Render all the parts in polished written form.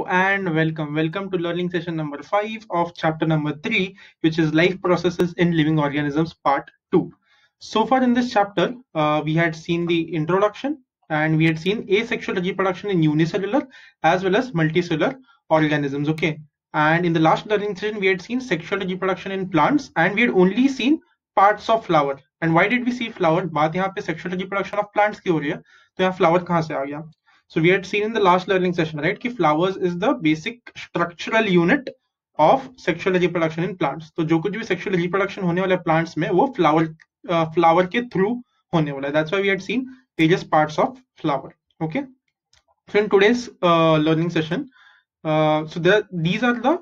and welcome to learning session number 5 of chapter number 3, which is life processes in living organisms part 2. So far in this chapter, we had seen the introduction and we had seen asexual reproduction in unicellular as well as multicellular organisms. Okay, and in the last learning session, we had seen sexual reproduction in plants and we had only seen parts of flower. And why did we see flower? बात यहाँ पे sexual reproduction of plants की हो रही है, तो यहाँ flower कहाँ से आ गया? So we had seen in the last learning session, right, कि flowers is the basic structural unit of sexual reproduction in plants. तो जो कुछ भी sexual reproduction होने वाला है plants में वो flower के through होने वाला है. That's why we had seen various parts of flower. Okay. So in today's learning session, these are the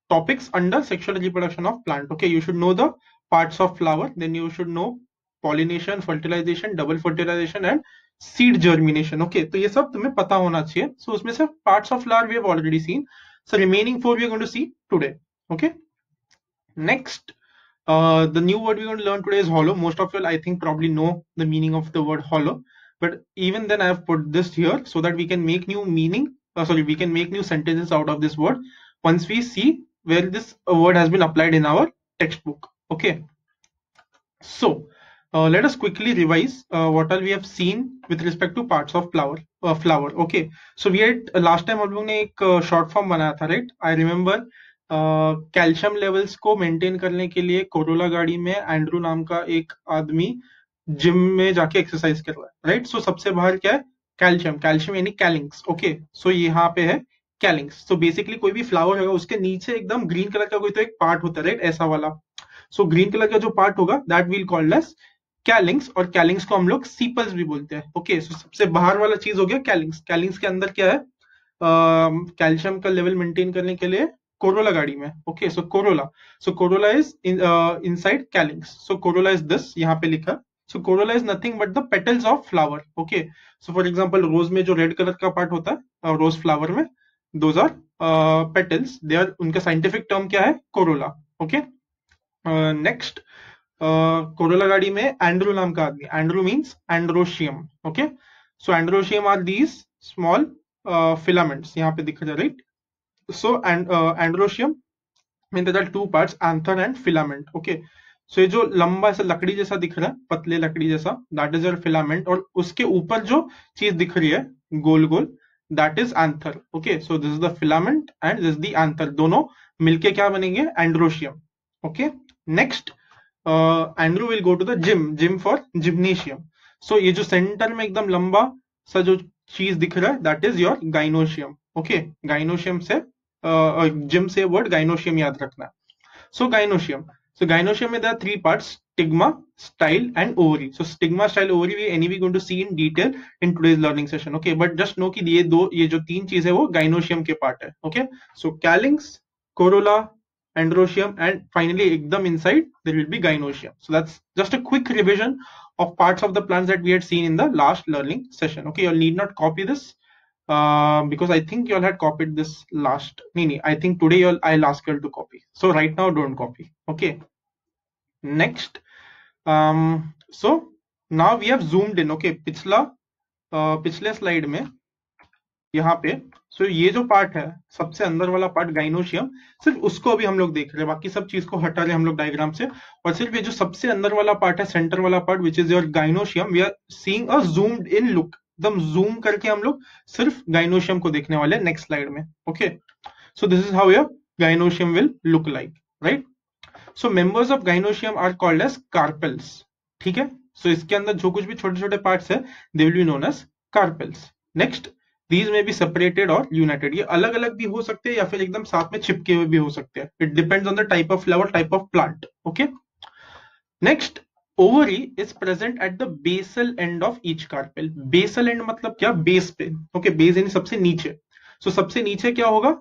topics under sexual reproduction of plant. Okay, you should know the parts of flower, then you should know pollination, fertilization, double fertilization and seed germination. Okay, तो ये सब तुम्हें पता होना चाहिए. So उसमें से parts of flower we have already seen. So remaining 4 we are going to see today. Okay. Next, the new word we are going to learn today is hollow. Most of you, I think, probably know the meaning of the word hollow. But even then, I have put this here so that we can make new meaning. We can make new sentences out of this word once we see where this word has been applied in our textbook. Okay. So let us quickly revise what all we have seen with respect to parts of flower. Okay. So we had last time हम लोग ने एक short form बनाया था, right? I remember calcium levels को maintain करने के लिए कोरोला गाड़ी में एंड्रू नाम का एक आदमी जिम में जाके एक्सरसाइज कर रहा है, राइट? सो सबसे बाहर क्या है? कैल्शियम यानी कैलिंग्स. ओके, सो यहाँ पे है कैलिंग्स. सो बेसिकली कोई भी फ्लावर होगा उसके नीचे एकदम ग्रीन कलर का कोई तो एक पार्ट होता है, राइट? ऐसा वाला. सो ग्रीन कलर का जो पार्ट होगा दैट विल कॉल्ड एज कैलिंग्स, और कैलिंग्स को हम लोग सीपल्स भी बोलते हैं. ओके, सो सबसे बाहर वाला चीज हो गया कैलिंग्स. कैलिंग्स के अंदर क्या है? कैल्शियम का लेवल मेंटेन करने के लिए कोरोला गाड़ी में. Okay, so corolla is inside calyx. So corolla is this, यहाँ पे लिखा. So corolla is nothing but the petals of flower. Okay, so for example rose में जो रेड कलर का पार्ट होता है रोज फ्लावर में, those are petals. They are, उनका साइंटिफिक टर्म क्या है? कोरोला. ओके, नेक्स्ट, कोरोला गाड़ी में एंड्रू नाम का आदमी. Andrew means androecium. Okay, so androecium are these small filaments, यहाँ पे दिख रहा है, right? So androecium means there are two parts, anther and filament. Okay, so ये जो लंबा ऐसा लकड़ी जैसा दिख रहा है, पतले लकड़ी जैसा, that is your filament, और उसके ऊपर जो चीज दिख रही है गोल गोल, that is anther. Okay, so this is the filament and this is the anther. दोनों मिलके क्या बनेंगे? androecium. Okay, next, Andrew will go to the gym for gymnasium. So ये जो सेंटर में एकदम लंबा सा जो चीज दिख रहा है that is your gynoecium. Okay, gynoecium से जिम से वर्ड गाइनोशियम याद रखना है. सो गाइनोशियम में there are 3 parts, stigma, style and ovary. So stigma, style, ovary we anyway going to see in detail in today's learning session. Okay, but just know कि ये जो 3 चीज है वो गाइनोशियम के पार्ट है. Okay, so calyx, corolla, androecium and finally एकदम inside there will be gynoecium. So that's just a quick revision of parts of the plants that we had seen in the last learning session. Okay, you need not copy this because I think you all had copied this last. I think today I'll ask you all to copy. So right now don't copy. Okay, next, so now we have zoomed in. Okay, पिछले slide में यहाँ पे, सो ये जो part है सबसे अंदर वाला पार्ट गाइनोशियम, सिर्फ उसको अभी हम लोग देख रहे हैं, बाकी सब चीज को हटा रहे हैं हम लोग डायग्राम से, और सिर्फ ये जो सबसे अंदर वाला पार्ट है, सेंटर वाला part which is your gynoecium, we are seeing a zoomed in look. एकदम जूम करके हम लोग सिर्फ गाइनोशियम को देखने वाले हैं नेक्स्ट स्लाइड में. Okay, so this is how your gynoecium will look like, right? So members of gynoecium are called as carpels. ठीक है, सो इसके अंदर जो कुछ भी छोटे छोटे पार्ट्स है they will be known as carpels. Next, these may be separated or united. ये अलग अलग भी हो सकते हैं या फिर एकदम साथ में चिपके हुए भी हो सकते हैं. It depends on the type of flower, type of plant. Okay. Next, ovary is present at the basal end of each carpel. Basal end मतलब क्या? बेस पे. Okay, बेस यानी सबसे नीचे. So सबसे नीचे क्या होगा?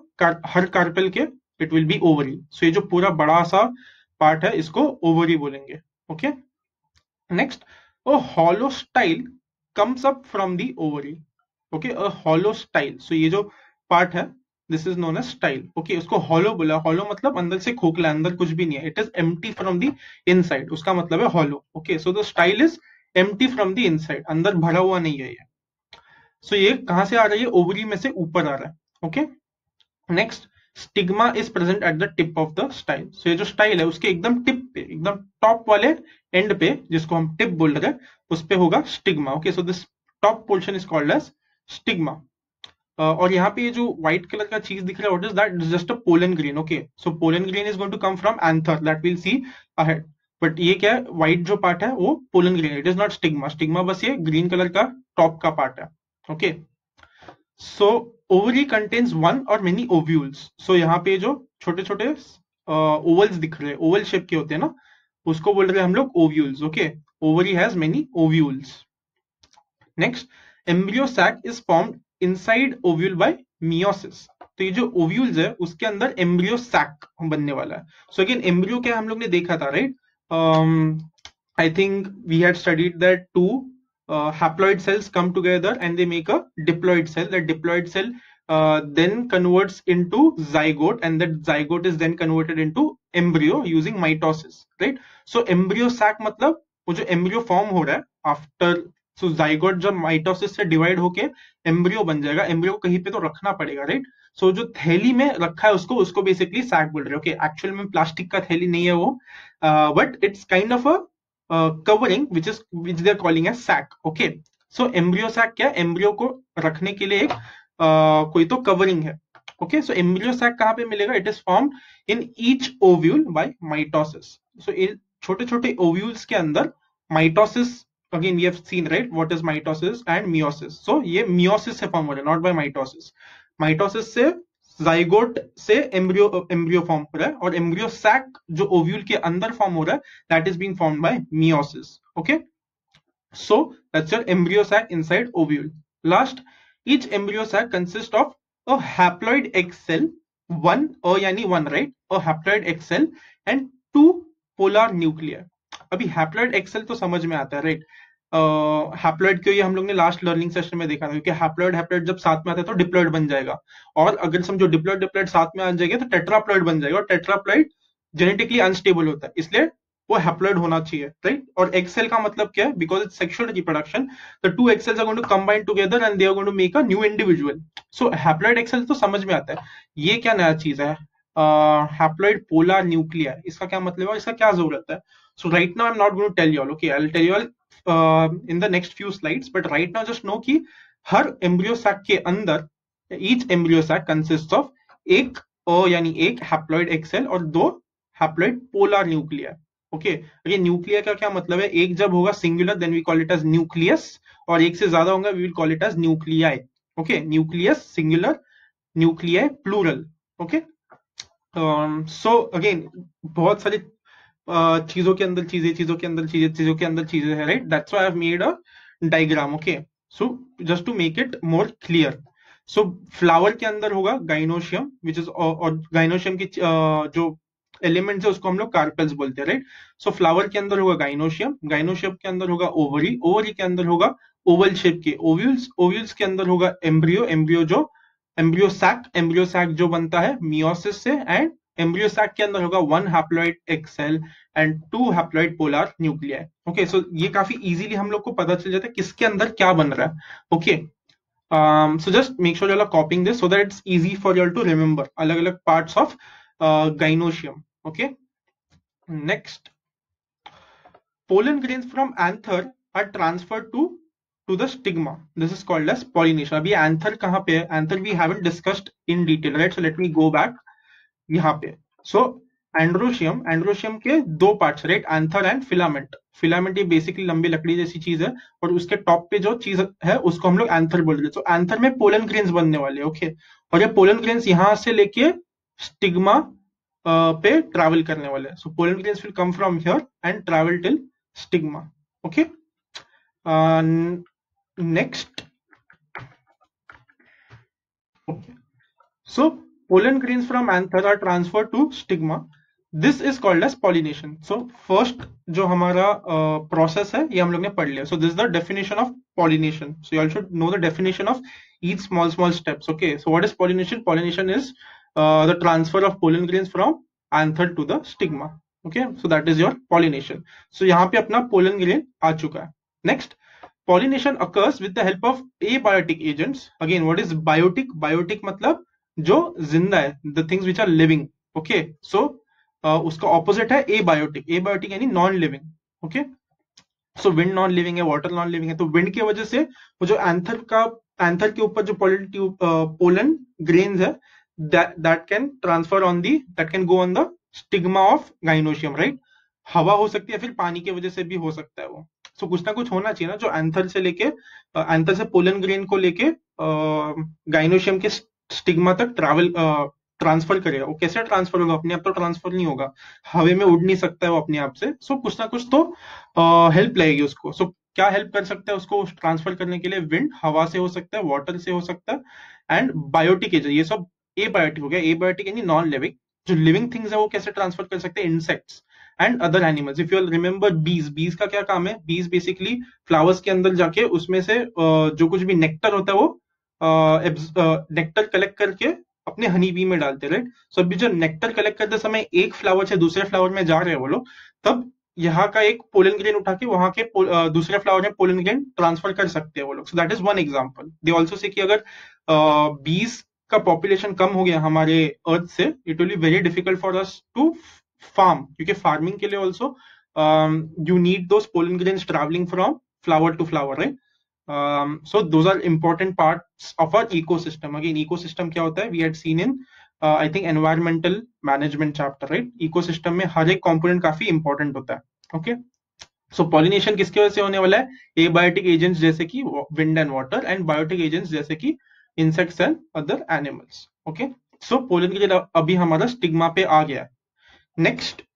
हर कार्पेल के it will be ovary. So ये जो पूरा बड़ा सा पार्ट है इसको ovary बोलेंगे. Okay. Next, a hollow style comes up from the ovary. Okay, a hollow style. So ये जो पार्ट है this is known as style. Okay, उसको हॉलो बोला. हॉलो मतलब अंदर से खोखला, अंदर कुछ भी नहीं है. It is empty from the inside, उसका मतलब है hollow. Okay, so the style is empty from the inside, अंदर भरा हुआ नहीं है ये. सो ये कहां से आ रही है? ओवरी में से ऊपर आ रहा है. Okay, next, stigma is present at the tip of the style. So ये जो स्टाइल है उसके एकदम टिप पे, एकदम टॉप वाले एंड पे, जिसको हम टिप बोल रहे हैं, उस पे होगा stigma. Okay, so this top portion is called as stigma. और यहाँ पे ये जो व्हाइट कलर का चीज दिख रहा है, what is that? Just a pollen grain. Okay, so pollen grain is going to come from anther, that will see ahead. But ये क्या है, व्हाइट जो पार्ट है वो pollen grain, it is not stigma. Stigma बस ये green colour का top का पार्ट है। Okay, so ovary contains one और मेनी ओव्यूल्स। सो यहाँ पे जो छोटे छोटे ओवल्स दिख रहे हैं, ओवल शेप के होते हैं ना, उसको बोल रहे हैं हम लोग ovules. Okay, ovary has many ovules. Next, embryo sac is formed inside ovule by meiosis. तो ये जो ओव्यूल्स है उसके अंदर एम्ब्रियो सैक बनने वाला है। सो अगेन एम्ब्रियो क्या हम लोग ने देखा था, right? I think we had studied that two haploid cells come together and they make a diploid cell. That diploid cell then converts into zygote, and that zygote is then converted into embryo using mitosis, right? So embryo sac मतलब वो जो embryo form हो रहा है after, so zygote जब mitosis से divide होके embryo बन जाएगा, embryo को कहीं पे तो रखना पड़ेगा, right? So जो थैली में रखा है उसको basically sac बोल रहे हैं। Okay, actual में प्लास्टिक का थैली नहीं है वो, but it's kind of a covering which they are calling as sac. Okay, so embryo sac क्या है? embryo को रखने के लिए एक कोई तो covering है। Okay, so embryo sac कहाँ पे मिलेगा? It is formed in each ovule by mitosis. So इन छोटे छोटे ovules के अंदर mitosis, again we have seen, right, what is mitosis and meiosis. So ये meiosis से form हो रहा है, not by mitosis. mitosis से जाइगोट से एम्ब्रियो फॉर्म हो रहा है, और एम्ब्रियो सैक जो ओव्यूल के अंदर फॉर्म हो रहा है, that is being formed by meiosis. Okay, so that's your embryo sac inside ovule. Last, each embryo sac consist of a haploid egg cell, one यानी one, right, a haploid egg cell and two polar nuclear. अभी haploid egg cell तो समझ में आता है, right? Haploid क्यों, ये हम लोग ने लास्ट लर्निंग सेशन में देखा था, क्योंकि हैप्लॉइड जब साथ में आता है तो डिप्लॉइड बन जाएगा, और अगर समझो डिप्लॉइड साथ में आ जाएगा तो टेट्राप्लॉइड बन जाएगा, और टेट्राप्लॉइड जेनेटिकली अनस्टेबल होता है, इसलिए वो हैप्लॉइड होना चाहिए, राइट? और एग सेल का मतलब क्या है? Because it's sexual reproduction, the two egg cells are going to combine together and they are going to make a new individual. So haploid egg cell तो समझ में आता है, ये क्या नया चीज है? हैप्लॉइड पोलर न्यूक्लियर, इसका क्या मतलब है, इसका क्या जरूरत है? So right now I am not going to tell you all, okay, I will tell you all in the next few slides, but right now just know कि हर एम्ब्रियो सैक के अंदर, each embryo sac consists of एक यानी एक haploid egg cell और दो haploid polar nuclear. Okay, ये nuclear का क्या मतलब है? एक जब होगा singular then we call it as nucleus, और एक से ज्यादा होगा we will call it as nuclei. Okay, nucleus singular, nuclei plural. Okay, so again बहुत सारी चीजों के अंदर चीजें, चीजों के अंदर चीजें, चीजों के अंदर चीजें है, right? That's why I have made a diagram. Okay, so just to make it more clear. So flower के अंदर होगा गाइनोशियम, विच इज, और गाइनोशियम की जो एलिमेंट्स है उसको हम लोग कार्पेल्स बोलते हैं, राइट? सो फ्लावर के अंदर होगा गाइनोशियम, गाइनोशियम के अंदर होगा ओवरी, ओवरी के अंदर होगा ओवल शेप के ओव्यूल्स, ओव्यूल्स के अंदर होगा एम्ब्रियो, एम्ब्रियो जो एम्ब्रियो सैक जो बनता है मियोसिस से, एंड एम्ब्रियो सैक के अंदर होगा one haploid egg cell and two haploid polar nuclear. Okay, so ये काफी इजीली हम लोग को पता चल जाता है किसके अंदर क्या बन रहा है। Okay, so just make sure you are copying this so that it's easy for you all to remember अलग अलग parts of gynoecium. Okay, next, pollen grains from anther are transferred to the stigma. This is called as pollination. अभी anther कहाँ पे है? Anther we haven't discussed in detail, right? So let me go back यहाँ पे। So androecium के दो parts, right? Anther and filament. Filament ये basically लंबी लकड़ी जैसी चीज है, और उसके टॉप पे जो चीज है उसको हम लोग एंथर बोल रहे हैं। तो एंथर में पोलन ग्रेन्स बनने वाले, ओके, और ये पोलन ग्रेन्स यहां से लेके स्टिग्मा पे ट्रैवल करने वाले। So pollen grains will come from here and travel till stigma. Okay, next, so pollen grains from anther are transferred to stigma. This is called as pollination. So first जो हमारा process है ये हम लोग ने पढ़ लिया. So this is the definition of pollination. So you all should know the definition of each small steps. Okay, so what is pollination? Pollination is the transfer of pollen grains from anther to the stigma. Okay, so that is your pollination. So यहाँ पे अपना pollen grain आ चुका है. Next, pollination occurs with the help of abiotic agents. Again, what is biotic? Biotic मतलब जो जिंदा है, the things which are living. Okay, so उसका ऑपोजिट है एबायोटिक। एबायोटिक यानी non living. Okay, so wind non living है, water non living है, तो विंड की वजह से वो जो एंथर के ऊपर जो पोलन ग्रेन्स है, that can go on the stigma of gynoecium, right. हवा हो सकती है, फिर पानी की वजह से भी हो सकता है वो। सो कुछ ना कुछ होना चाहिए ना जो एंथर से पोलन ग्रेन को लेके गाइनोशियम के स्टिग्मा तक ट्रांसफर करेगा। वो कैसे ट्रांसफर होगा? अपने आप तो ट्रांसफर नहीं होगा, हवा में उड़ नहीं सकता है वो अपने आप से। सो कुछ ना कुछ तो हेल्प लगेगी उसको। सो क्या हेल्प कर सकता है उसको ट्रांसफर करने के लिए? विंड, हवा से हो सकता है, वाटर से हो सकता है, एंड बायोटिक एजेंट, ये सब एबायोटिक हो गया। एबायोटिक यानी नॉन लिविंग। जो लिविंग थिंग्स है वो कैसे ट्रांसफर कर सकते हैं? Insects and other animals. If you remember बीज का क्या काम है? बीज बेसिकली फ्लावर्स के अंदर जाके उसमें से जो कुछ भी नेक्टर होता है वो नेक्टर कलेक्ट करके अपने हनी बी में डालते, राइट। सो अभी जो नेक्टर कलेक्ट करते समय एक फ्लावर से दूसरे फ्लावर में जा रहे हैं वो लोग, तब यहाँ का एक पोलन ग्रेन उठा के वहां के दूसरे फ्लावर में पोलन ग्रेन ट्रांसफर कर सकते हैं वो लोग। सो that is one example. They also say कि अगर बीज का पॉपुलेशन कम हो गया हमारे अर्थ से, it will be very difficult for us to farm, क्योंकि फार्मिंग के लिए also you need those pollen grains travelling from flower to flower, right. So those are important parts of our ecosystem. Again, ecosystem क्या होता है? We had seen in I think environmental management chapter, right? Ecosystem में हर एक component काफी important होता है. Okay? So pollination किसकी वजह से होने वाला है? Abiotic agents जैसे कि wind and water, and biotic agents जैसे कि insects and other animals. Okay? So pollen के लिए अभी हमारा stigma पे आ गया है. Next,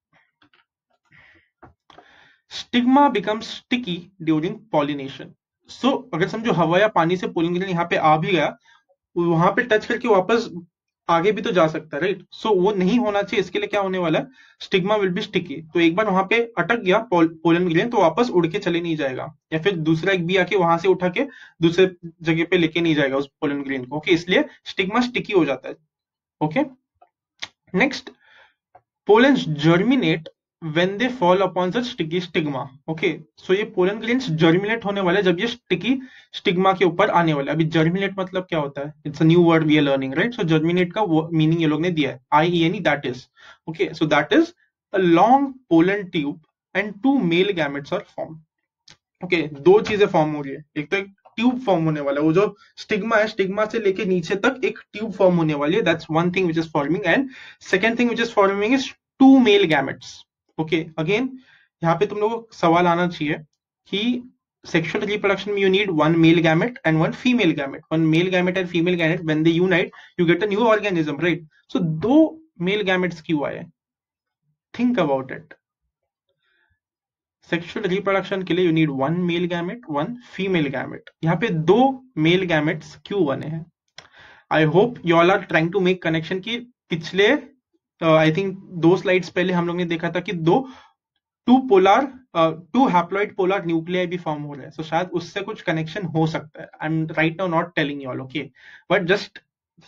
stigma becomes sticky during pollination. सो अगर समझो हवा या पानी से पोलन ग्रेन यहाँ पे आ भी गया, वहां पे टच करके वापस आगे भी तो जा सकता है, राइट। सो वो नहीं होना चाहिए। इसके लिए क्या होने वाला है? Stigma will be sticky. तो एक बार वहां पे अटक गया पोलन ग्रेन तो वापस उड़ के चले नहीं जाएगा, या फिर दूसरा एक बी आके वहां से उठा के दूसरे जगह पे लेके नहीं जाएगा उस पोलन ग्रेन को। ओके, इसलिए स्टिग्मा स्टिकी हो जाता है। Okay, next, pollens germinate when they fall upon the sticky stigma. Okay, so ये पोलन ग्रेन्स जर्मिनेट होने वाले जब ये स्टिकी स्टिग्मा के ऊपर आने वाले। अभी जर्मिनेट मतलब क्या होता है? It's a new word we are learning, right. So germinate का मीनिंग ये लोग ने दिया है, IENE, that is. Okay, so that is a long pollen tube and 2 male gametes are form. Okay, दो चीजें फॉर्म हो रही है। एक तो एक ट्यूब फॉर्म होने वाला है, वो जो स्टिग्मा है, स्टिग्मा से लेके नीचे तक एक ट्यूब फॉर्म होने वाली है। That's one thing which is forming. And second thing which is forming is 2 male gametes. Okay, again यहाँ पे तुम लोगों को सवाल आना चाहिए कि सेक्सुअल रिप्रोडक्शन में you need 1 male gamete and 1 female gamete. 1 male gamete and female gamete, when they unite you get a new organism, right? So 2 male gametes क्यों आए? Think about it. Sexual reproduction के लिए you need 1 male gamete, 1 female gamete. यहाँ पे 2 male gametes क्यों बने हैं? I hope you all are trying to make connection की पिछले आई थिंक 2 स्लाइड्स पहले हम लोग ने देखा था कि टू हैप्लॉइड पोलर न्यूक्लियाई भी फॉर्म हो रहे हैं। सो शायद उससे कुछ कनेक्शन हो सकता है। I am right now not telling you all, okay, but just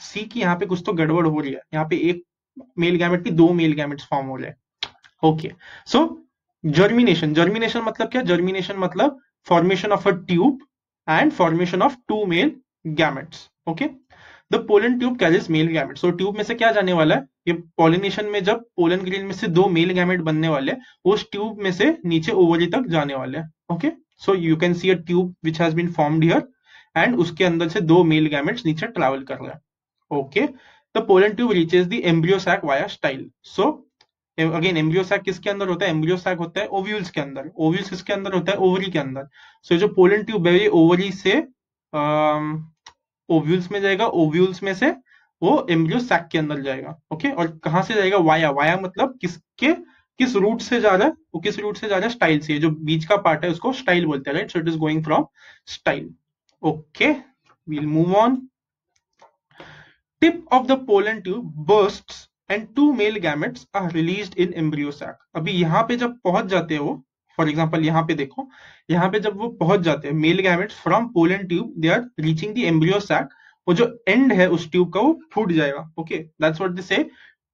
see कि यहाँ पे कुछ तो गड़बड़ हो रही है। यहाँ पे एक मेल गैमेट की 2 मेल गैमेट्स फॉर्म हो रहे हैं। ओके, सो जर्मिनेशन। जर्मिनेशन मतलब क्या? जर्मिनेशन मतलब formation of a tube and formation of 2 male gametes. Okay, the pollen tube carries male gamete. So tube में से क्या जाने वाला है? ये पॉलिनेशन में जब पोलन ग्रेन में से 2 मेल गैमेट बनने वाले हैं, उस ट्यूब में से नीचे ओवरी तक जाने वाले हैं। Okay, so you can see a tube which has been formed here, and उसके अंदर से 2 मेल गैमेट्स नीचे ट्रैवल कर रहे हैं। Okay, the pollen tube reaches the embryo sac via style. So again embryo sac किसके अंदर होता है? एम्ब्रियो सैक होता है ओव्यूल्स के अंदर। ओव्यूल्स किसके अंदर होता है? ओवरी के अंदर। सो जो पोलन ट्यूब है, ओवरी से ओव्यूल्स में जाएगा, ओव्यूल्स में से वो एम्ब्रियो सैक के अंदर जाएगा। ओके, और कहां से जाएगा? वाया। वाया मतलब किस रूट से जा रहा है? वो किस रूट से जा रहा है? स्टाइल से। जो बीच का पार्ट है उसको स्टाइल बोलते हैं, right. So it is going from style. Okay, we'll move on. Tip of the pollen tube bursts and 2 male gametes are released in embryo sac. अभी यहाँ पे जब पहुंच जाते हो, फॉर एग्जाम्पल यहाँ पे देखो, यहाँ पे जब वो पहुंच जाते हैं male gametes from pollen tube, they are reaching the embryo sac. वो जो एंड है उस ट्यूब का वो फूट जाएगा। Okay, that's what they say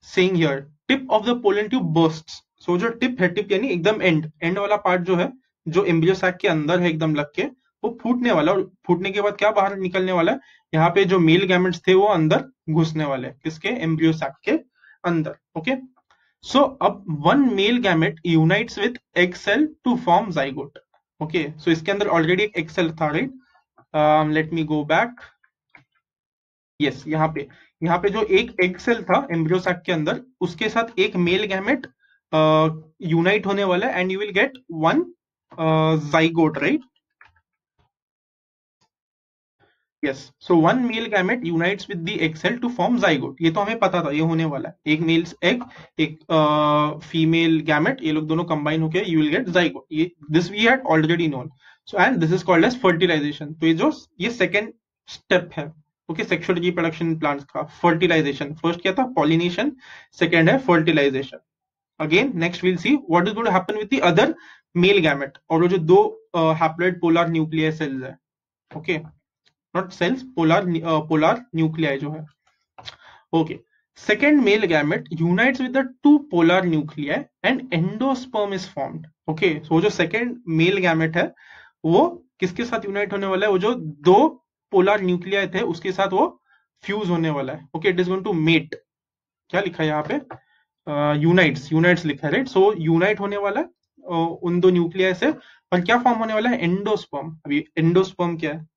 saying here, tip of the pollen tube bursts. So जो टिप है, टिप यानी एकदम एंड वाला पार्ट जो है, जो एम्ब्रियो सैक के अंदर है एकदम लग के, वो फूटने वाला है, और फूटने के बाद क्या बाहर निकलने वाला है, यहाँ पे जो मेल गैमेट्स थे वो अंदर घुसने वाले हैं, किसके, एम्ब्रियो सैक के अंदर। ओके, सो अब one male gamete unites with egg cell to form zygote. Okay, so इसके अंदर ऑलरेडी एक एग सेल था, right. Let me go back. Yes, यहाँ पे जो एक एग सेल था एम्ब्रियो सैक के अंदर, उसके साथ एक मेल गैमेट यूनाइट होने वाला है, and you will get one zygote, right. Yes, so one male gamete unites with the egg cell to form zygote. ये तो हमें पता था ये होने वाला है, एक मेल एग, एक फीमेल गैमेट, ये लोग दोनों कंबाइन होकर यू विल गेट जाइगोट। ये this we had already known. So and this is called as fertilisation. तो ये सेकेंड स्टेप है, ओके, सेक्सुअल रिप्रोडक्शन प्लांट्स का, फर्टिलाइजेशन। फर्स्ट क्या था, पॉलिनेशन, सेकेंड है fertilisation. Again next will see what is going to happen with the other male gamete, और वो जो दो हैप्लॉइड पोलर न्यूक्लियर सेल्स है, okay, not cells, polar nuclei जो है। ओके, second male gamete unites with the two polar nuclei and endosperm is formed. Okay, so जो second male gamete है वो किसके साथ यूनाइट होने वाला है, वो जो दो पोलर न्यूक्लियाई थे उसके साथ वो फ्यूज होने वाला है। Okay, it is going to mate, क्या लिखा है यहाँ पे, यूनाइट्स लिखा है, राइट। सो यूनाइट होने वाला है उन दो न्यूक्लियाई से, और क्या फॉर्म होने वाला है, एंडोस्पर्म। अभी एंडोस्पर्म क्या है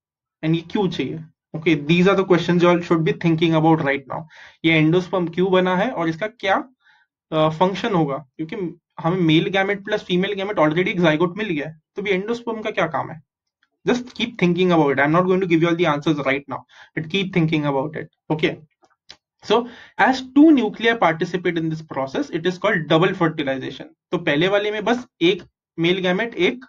एंड ये क्यों चाहिए, okay, these are the questions you all should be thinking about right now. ये एंडोस्पर्म क्यों बना है और इसका क्या फंक्शन होगा, क्योंकि हमें male gamete plus female gamete already एक जाइगोट मिल गया है, तो भी एंडोस्पर्म का क्या काम है। Just keep thinking about it. I'm not going to give you all the answers right now, but keep thinking about it. Okay. So as two nuclei participate in this process, it is called double fertilization. तो पहले वाले में बस एक male gamete एक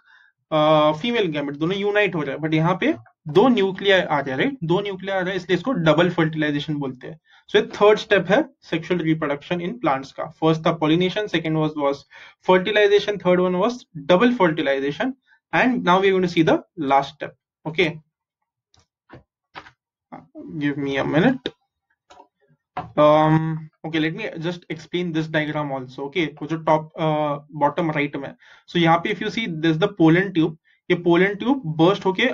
female gamete दोनों unite हो रहे हैं, बट यहाँ पे दो न्यूक्लिया आ रहे हैं, राइट, दो न्यूक्लिया आ रहे हैं, इसलिए इसको डबल फर्टिलाइजेशन बोलते हैं। सो थर्ड स्टेप है सेक्सुअल रिप्रोडक्शन इन प्लांट्स का। फर्स्ट था pollination, second was fertilisation, third one was double fertilisation, and now we're going to see the last step. Okay, give me a minute. Okay, let me just explain this diagram also. Okay, वो जो top bottom right में, so यहाँ पे if you see this the pollen tube, ये pollen tube burst होके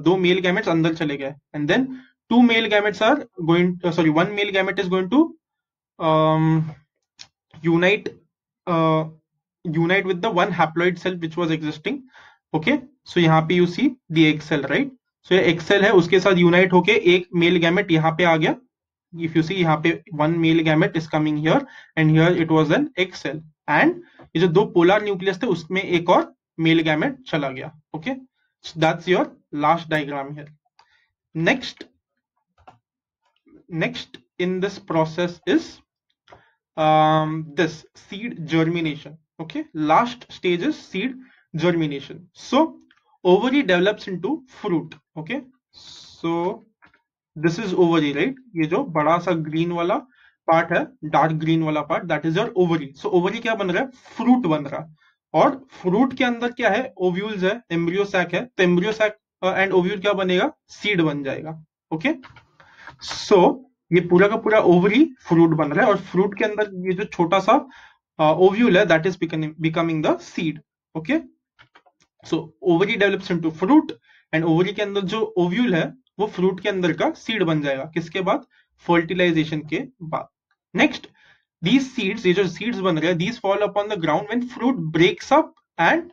दो male gametes अंदर चले गए, and then two male gametes are going one male gamete is going to unite with the one haploid cell which was existing. Okay, so यहाँ पे you see the egg cell, right. So ये egg cell है, उसके साथ unite होके एक male gamete यहाँ पे आ गया. If you see यहाँ पे one male gamete is coming here and here it was an egg cell, and ये जो दो polar nucleus थे उसमें एक और male gamete चला गया. Okay, so that's your last diagram here. Next in this process is this seed germination. Okay, last stage is seed germination. So ovary develops into fruit. Okay, so this is ovary, right. ये जो बड़ा सा green वाला part है, dark green वाला part, that is your ovary. So ovary क्या बन रहा है, fruit बन रहा है, और fruit के अंदर क्या है, ovules है, embryo sac है, तो embryo sac and ovule क्या बनेगा, seed बन जाएगा. Okay, so ये पूरा का पूरा ओवरी फ्रूट बन रहा है, और फ्रूट के अंदर ये जो छोटा सा ओव्यूल है, that is becoming the seed. Okay, so ovary develops into fruit, and ovary के अंदर जो ओव्यूल है वो फ्रूट के अंदर का सीड बन जाएगा, किसके बाद, फर्टिलाइजेशन के बाद. नेक्स्ट, दीज सीड्स, ये जो सीड्स बन रहे हैं, these fall upon the ground when fruit breaks up and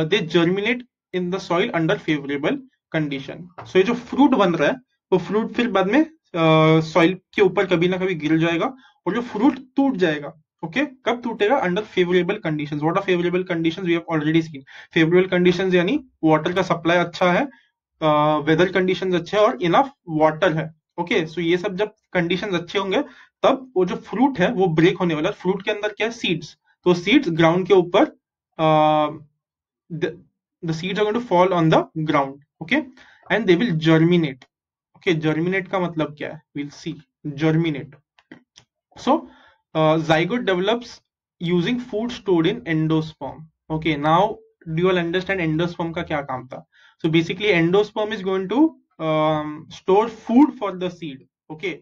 they germinate in the soil under favourable condition. So ये जो फ्रूट बन रहा है वो फ्रूट फिर बाद में सॉइल के ऊपर कभी ना कभी गिर जाएगा, और जो फ्रूट टूट जाएगा. ओके, कब टूटेगा, under favourable conditions. What are favourable conditions, we have already seen. Favourable conditions यानी वाटर का सप्लाई अच्छा है, वेदर कंडीशंस अच्छे हैं, और इनफ वाटर है. ओके, सो ये सब जब कंडीशंस अच्छे होंगे तब वो जो फ्रूट है वो ब्रेक होने वाला है. फ्रूट के अंदर क्या है, सीड्स, तो सीड्स ग्राउंड के ऊपर, the seeds are going to fall on the ground. Okay, and they will germinate. Okay, germinate का मतलब क्या है, we'll see. Germinate. So zygote develops using food stored in endosperm. Okay, now do you all understand endosperm का क्या काम था? So basically endosperm is going to store food for the seed. Okay,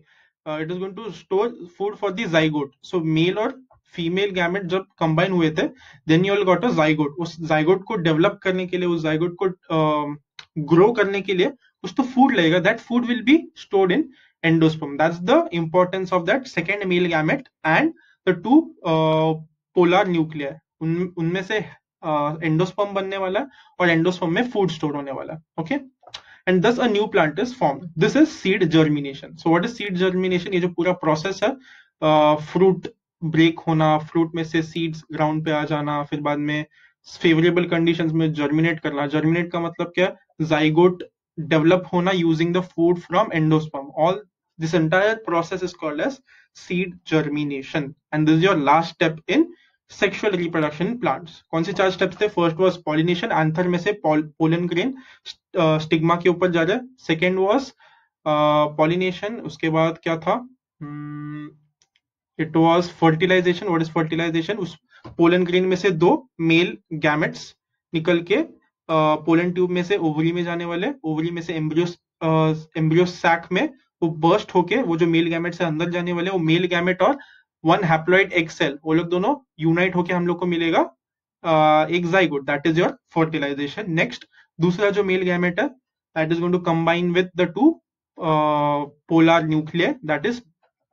it is going to store food for the zygote. So male और female gamete जब combine हुए थे, then you all got a zygote. उस zygote को develop करने के लिए, उस zygote को ग्रो करने के लिए कुछ तो फूड लगेगा, that food will be stored in endosperm. That's the importance of that second male gamete and the two polar nuclear. उनमें से एंडोस्पर्म बनने वाला है और एंडोस्पर्म में फूड स्टोर होने वाला है. Okay, and thus a new plant is formed. This is seed germination. So what is seed germination? ये जो पूरा प्रोसेस है, फ्रूट ब्रेक होना, फ्रूट में से सीड्स ग्राउंड पे आ जाना, फिर बाद में फेवरेबल कंडीशंस में जर्मिनेट करना. जर्मिनेट का मतलब क्या है? जाइगोट डेवलप होना using the food from endosperm. All this entire process is called as seed germination, and this is your last step in sexual reproduction in plants. कौन से 4 steps थे? फर्स्ट वाज पॉलिनेशन, एंथर में से pollen grain stigma के ऊपर जा रहा है. सेकेंड वाज पॉलिनेशन, उसके बाद क्या था? It was fertilisation. What is fertilisation? उस पोलन ग्रेन में से 2 मेल गैमेट्स निकल के पोलन ट्यूब में से ओवरी में जाने वाले, ओवरी में से एम्ब्रियो सैक में वो बर्स्ट होके वो जो मेल गैमेट से अंदर जाने वाले, वो मेल गैमेट और 1 हैप्लॉइड एग सेल, वो लोग दोनों यूनाइट होके हम लोग को मिलेगा एक zygote. That is your fertilisation. Next, दूसरा जो मेल गैमेट है, that is going to combine with the 2 polar nuclei, that is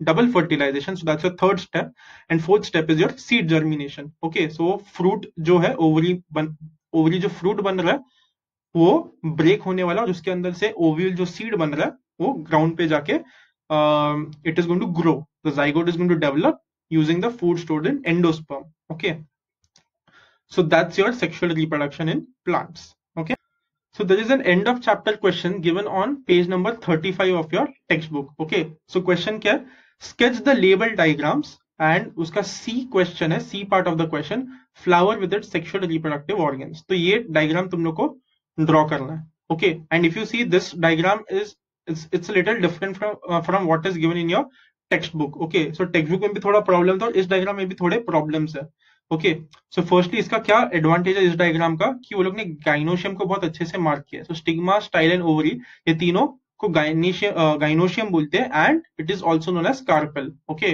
double fertilization. So that's your third step, and fourth step is your seed germination. Okay, so fruit जो है ovary जो fruit बन रहा है वो break होने वाला, और उसके अंदर से ओव्यूल जो सीड बन रहा है वो ग्राउंड पे जाके it is going to grow. The zygote is going to develop using the food stored in endosperm. Okay, so that's your sexual reproduction in plants. Okay, so there is an end of chapter question given on page number 35 of your textbook. Okay, so question क्या है? Sketch the label diagrams, and उसका C question है, C part of the question, flower with its sexual reproductive organs. तो ये diagram तुम लोग को draw करना है. Okay, and if you see this diagram is it's a little different from what is given in your textbook. Okay, so textbook में भी थोड़ा प्रॉब्लम था और इस डायग्राम में भी थोड़े प्रॉब्लम्स है. ओके, सो फर्स्टली इसका क्या एडवांटेज है इस डायग्राम का, कि वो लोग ने गाइनोशियम को बहुत अच्छे से मार्क किया. So stigma, style and ovary, ये तीनों को गाइनोशियम बोलते हैं, and it is also known as carpel. Okay,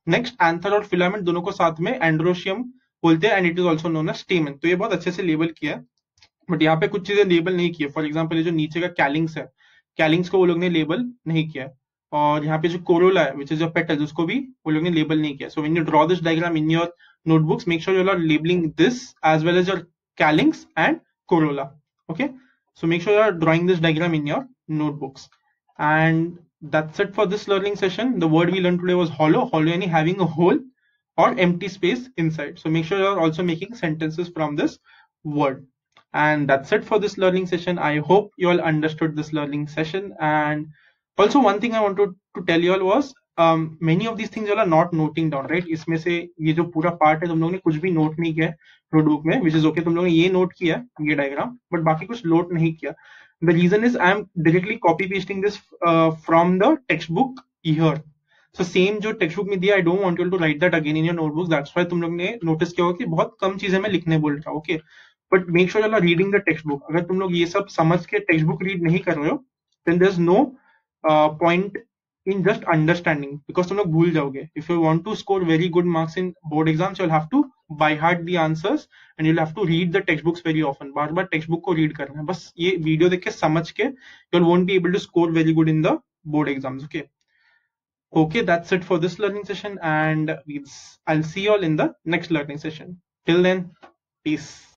next, anther और फिलामेंट दोनों को साथ में एंड्रोशियम बोलते हैं, and it is also known as stamen. तो ये बहुत अच्छे से लेबल किया है, बट यहाँ पे कुछ चीजें लेबल नहीं की है. फॉर एग्जाम्पल ये जो नीचे का कैलिंग्स है, कैलिंग्स को वो लोग ने लेबल नहीं किया है, और यहाँ पे जो कोरोला है विच इज योर पेटल्स, उसको भी वो लोग ने लेबल नहीं किया. So when you draw this diagram in your notebooks, make sure you are labeling this as well as your calyx and corolla. Okay, so make sure you are drawing this diagram in your notebooks. And that's it for this learning session. The word we learned today was hollow. Hollow meaning having a hole or empty space inside. So make sure you are also making sentences from this word. And that's it for this learning session. I hope you all understood this learning session. And also one thing I wanted to tell you all was many of these things you all are not noting down, right? इसमें से ये जो पूरा part है तुम लोगों ने कुछ भी नोट नहीं किया नोटबुक में, which is okay. तुम लोगों ने ये नोट किया ये डायग्राम, बट बाकी कुछ नोट नहीं किया. The reason is I am directly copy pasting this from the textbook here. So same जो textbook में दिया, I don't want you to write that again in your notebooks. That's why तुम लोग ने नोटिस किया होगा कि बहुत कम चीजें मैं लिखने बोल रहा हूँ. Okay, but make sure you are reading the textbook. अगर तुम लोग ये सब समझ के textbook read नहीं कर रहे हो, then there's no point in just understanding, because तुम लोग भूल जाओगे. If you want to score very good marks in board exams, you'll have to by heart the answers, and you'll have to read the textbooks very often. Bar bar textbook को read करना है. बस ये video देख के समझ के you won't be able to score very good in the board exams. Okay. Okay, that's it for this learning session, and I'll see you all in the next learning session. Till then, peace.